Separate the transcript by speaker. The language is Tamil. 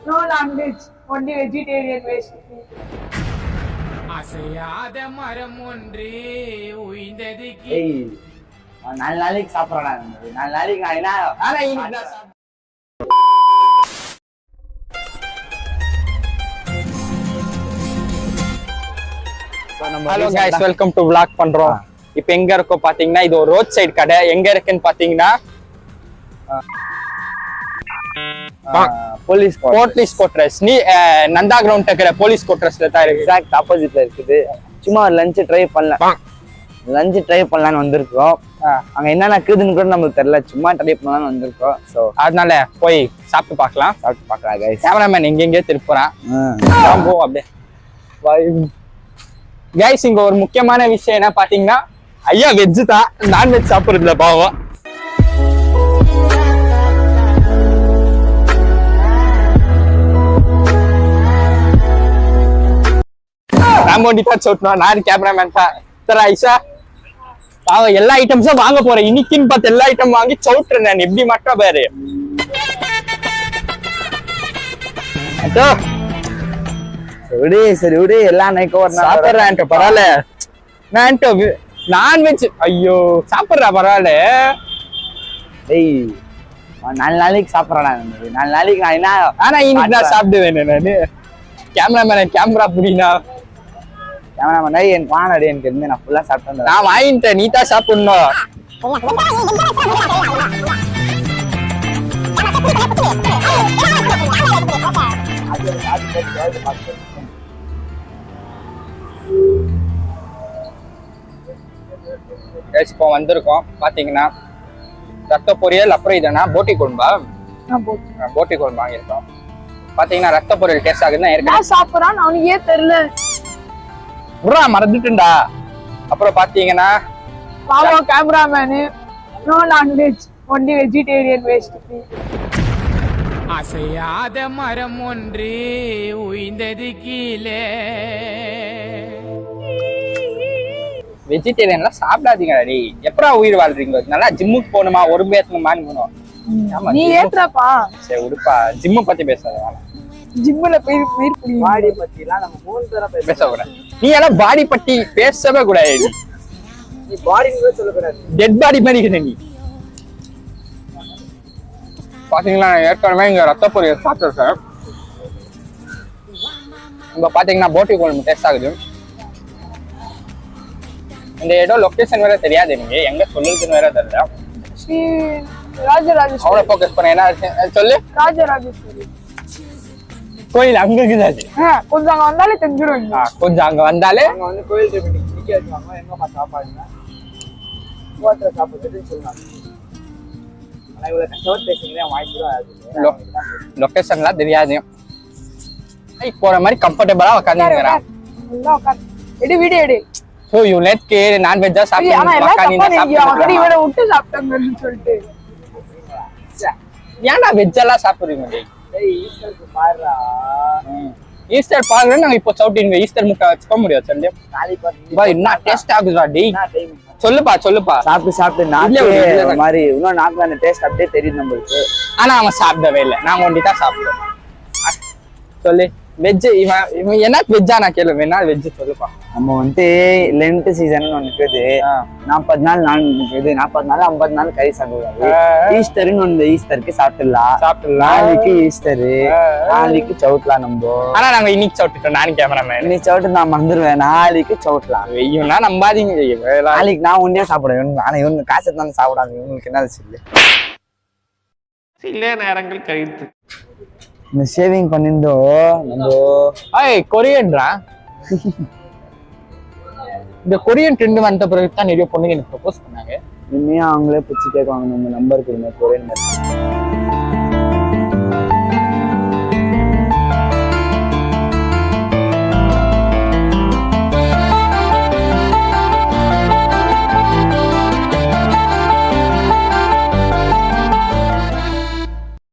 Speaker 1: No non-veg, only vegetarian recipe.
Speaker 2: அசையாத மரம் ஒன்று உயிர்ந்ததுக்கு.
Speaker 3: ஏய், 4 நாளைக்கு சாப்பிட்றேன். 4 நாளைக்கு நான் என்ன
Speaker 2: ஆனா இன்னைக்கு நான் hello guys, welcome to vlog பண்றோம். இப்போ எங்க இருக்கோம் பாத்தீங்கன்னா, இது ஒரு ரோட் சைடு கடை. எங்க இருக்குன்னு பாத்தீங்கன்னா
Speaker 3: போலீஸ்
Speaker 2: கோட்ரஸ். நீ நந்தா கிரவுண்ட் இருக்கிற போலீஸ் கோட்ரஸ்ல தான் இருக்கு.
Speaker 3: எக்ஸாக்ட் ஆப்போசிட்ல இருக்குது. சும்மா லஞ்ச் ட்ரை பண்ணலாம்னு வந்திருக்கோம். அங்க என்னென்ன இருக்குதுன்னு கூட நம்மளுக்கு தெரியல, சும்மா ட்ரை பண்ணலாம்னு வந்திருக்கோம். ஸோ
Speaker 2: அதனால போய் சாப்பிட்டு பார்க்கலாம்.
Speaker 3: கைஸ்.
Speaker 2: கேமராமேன் எங்கெங்கே திருப்புறான், போ அப்படியே. கைஸ், இங்க ஒரு முக்கியமான விஷயம் என்ன பாத்தீங்கன்னா, ஐயா வெஜ் தான், நான்வெஜ் சாப்பிடுறதுல பாவம். நான் கேமராமேன் தான். சார் ஐசா பாவம், எல்லா ஐட்டம்ஸும் வாங்க போறேன். இன்னைக்குன்னு பார்த்து எல்லா ஐட்டம் வாங்கி சவுட்டுறேன் நான். எப்படி மட்டும் பாரு.
Speaker 3: சரி விடு, எல்லாம்
Speaker 2: சாப்பிடுறேன் பரவாயில்ல. நான்வெஜ் ஐயோ சாப்பிடுறா பரவாயில்ல.
Speaker 3: டேய், 4 நாளைக்கு சாப்பிட்றேன். 4 நாளைக்கு நான் என்ன
Speaker 2: ஆனா இன்னைக்கு நான் சாப்பிடுவேன். நானு கேமராமேன் கேமரா புடினா
Speaker 3: கேமராமேன் எனக்கு வாங்கடி, எனக்கு எதுவுமே நான் ஃபுல்லா சாப்பிட்டேன்.
Speaker 2: நான் வாங்கிட்டேன், நீ தான் சாப்பிடணும். இப்போ வந்திருக்கோம் பாத்தீங்கன்னா, ரத்த பொரியல், அப்புறம் இதனா போட்டி குழம்பா. போட்டி குழம்பு வாங்கியிருக்கோம். பாத்தீங்கன்னா ரத்த பொரியல் டேஸ்ட் ஆகுதுன்னா
Speaker 1: நான் சாப்பிடுறான் அவனுக்கே தெரியல.
Speaker 2: புறா மறந்துட்டுண்டா. அப்புறம் பாத்தீங்கன்னா
Speaker 1: பாவம் cameraman. No non veg, only vegetarian recipe.
Speaker 2: அசையாத மரம் ஒன்று உயிர்ந்தது கீழே. வெஜிடேரியன்லாம் சாப்பிடாதீங்க. எப்படா உயிர் வாழ்றீங்க? நல்லா ஜிம்முக்கு போகணுமா, உடம்பு ஏத்தணுமான்னு போனோம்.
Speaker 1: நீ ஏத்துறப்பா.
Speaker 2: சரி உடுப்பா, ஜிம்ம பத்தி பேசாத.
Speaker 1: ஜிம்ல போய்
Speaker 3: பாடி பத்திலாம் நம்ம 3 தடவை
Speaker 2: பேசக்கூடாது. நீ எல்லாம் பாடி பத்தி பேசவே கூடாது.
Speaker 3: நீ பாடின்னு சொல்லக்கூடாது,
Speaker 2: டெட் பாடி மாதிரி இருக்குது நீ. பாத்தீங்களா, ஏற்கனவே இங்க ரத்த பொரியல் சாப்பிட்டுருக்கேன். இங்க பாத்தீங்கன்னா போட்டி குழம்பு டேஸ்ட் ஆகுது. இந்த இடம் லொகேஷன் வேற தெரியாது எனக்கு, எங்க சொல்லுறதுன்னு வேற தெரியல.
Speaker 1: ஸ்ரீ ராஜராஜேஸ்வரி.
Speaker 2: அவளை ஃபோக்கஸ் பண்ண என்ன சொல்லு.
Speaker 1: ராஜராஜேஸ்வரி
Speaker 2: கோயில் அங்க இருக்குது.
Speaker 1: கொஞ்சம் அங்க வந்தாலே தெரிஞ்சிடும்.
Speaker 2: கொஞ்சம் அங்க வந்தாலே
Speaker 3: அங்க வந்து கோயில் நிக்க வச்சுவாங்க. எங்கம்மா சாப்பாடுன்னா ஹோட்டல் சாப்பிடுறதுன்னு சொல்லுவாங்க. ஆனா இவ்வளவு கஷ்டப்பட்டு பேசுறீங்களே, வாய்ப்பு
Speaker 2: லொகேஷன்லாம் தெரியாது. போற மாதிரி கம்ஃபர்டபுளா உட்காந்துக்கிறேன்.
Speaker 1: எடு வீடியோ எடு.
Speaker 2: சோ யூனிட்க்கு நான்வெஜ்ஜா சாப்பிடுறீங்க.
Speaker 1: இவனை விட்டு சாப்பிட்டாங்கன்னு சொல்லிட்டு
Speaker 2: ஏன்னா வெஜ்ஜெல்லாம் சாப்பிடுறீங்க. ஈஸ்டர் பாருங்க, நாங்க இப்போ சவுட்டிங்க ஈஸ்டர் முட்டை வச்சுக்க முடியாது. சொல்லி என்ன டேஸ்ட் ஆகுதா டேய்? சொல்லுப்பா.
Speaker 3: சாப்பிட்டு நாக்கு மாதிரி இன்னும் நாக்கு அந்த டேஸ்ட் அப்படியே தெரியுது நம்மளுக்கு.
Speaker 2: ஆனா அவன் சாப்பிடவே இல்லை, நாங்க ஒண்டி தான் சாப்பிடுவோம். சொல்லு வெஜ். இவன் என்ன வெஜ்ஜா நான் கேள்வி. என்ன வெஜ் சொல்லுப்பா.
Speaker 3: நம்ம வந்து லென்ட் சீசன் ஒண்ணு இருக்குது. 40 நாள் நான் இருக்குது. 40 நாள் 50 நாள் கறி சாப்பிடுவாங்க. ஈஸ்டர்னு ஒண்ணு, ஈஸ்டருக்கு சாப்பிடலாம். நாளைக்கு ஈஸ்டரு, நாளைக்கு சவுட்லாம். நம்ம
Speaker 2: ஆனா நாங்க இன்னைக்கு சவுட்டுட்டோம். நானும் கேமராமேன்
Speaker 3: இன்னைக்கு சவுட்டு நான் மறந்துடுவேன். நாளைக்கு சவுட்லாம்.
Speaker 2: வெய்யும்னா நம்பாதீங்க.
Speaker 3: நாளைக்கு நான் உன்னே சாப்பிடுவேன். ஆனா இவங்க காசு தானே சாப்பிடாங்க. இவங்களுக்கு என்ன சொல்லு.
Speaker 2: சில நேரங்கள் கழித்து
Speaker 3: இந்த ஷேவிங் பண்ணிருந்தோம் நம்ம
Speaker 2: கொரியன்ரா. இந்த கொரியன் ட்ரெண்ட் வந்த பிறகு தான் நிறைய பொண்ணுங்க எனக்கு ப்ரப்போஸ் பண்ணாங்க.
Speaker 3: இனிமே அவங்களே பிடிச்சி கேட்குவாங்க, நம்ம நம்பர் கொடுங்க கொரியன்.